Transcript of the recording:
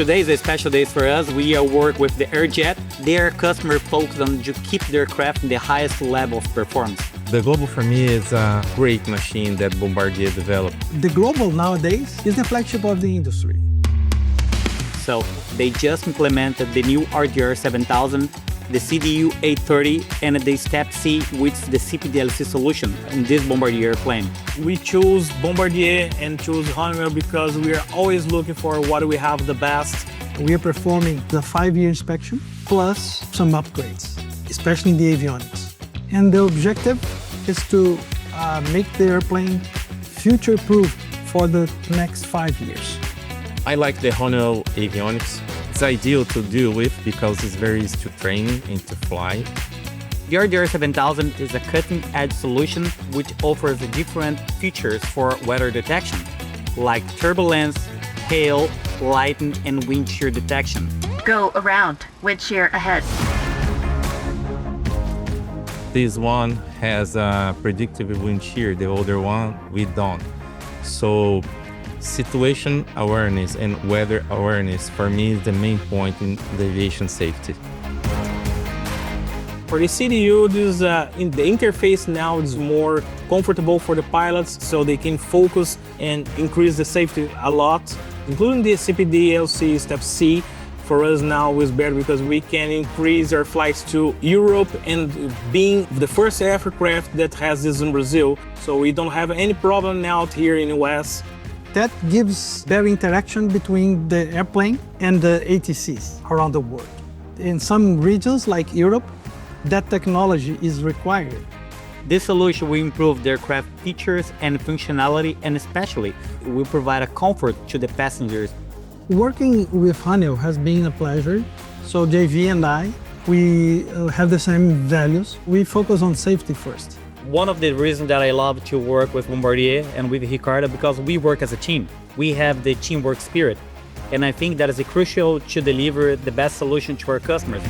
Today is a special day for us. We work with the Airjet. Their customer focused on to keep their craft in the highest level of performance. The Global for me is a great machine that Bombardier developed. The Global nowadays is the flagship of the industry. So they just implemented the new RDR 7000, the CDU 830, and the Step C with the CPDLC solution in this Bombardier airplane. We choose Bombardier and choose Honeywell because we are always looking for what we have the best. We are performing the 5-year inspection plus some upgrades, especially in the avionics. And the objective is to make the airplane future-proof for the next 5 years. I like the Honeywell avionics. It's ideal to deal with because it's very easy to train and to fly. The RDR 7000 is a cutting-edge solution which offers different features for weather detection, like turbulence, hail, lightning, and wind shear detection. Go around, wind shear ahead. This one has a predictive wind shear, the other one we don't. So situation awareness and weather awareness for me is the main point in the aviation safety. For the CDU, in the interface now is more comfortable for the pilots so they can focus and increase the safety a lot, including the CPDLC Step C. For us now is better because we can increase our flights to Europe and being the first aircraft that has this in Brazil. So we don't have any problem now here in the US. That gives better interaction between the airplane and the ATCs around the world. In some regions like Europe, that technology is required. This solution will improve the aircraft features and functionality, and especially will provide a comfort to the passengers. Working with Honeywell has been a pleasure. So JV and I, we have the same values. We focus on safety first. One of the reasons that I love to work with Bombardier and with Ricardo, because we work as a team. We have the teamwork spirit. And I think that is crucial to deliver the best solution to our customers.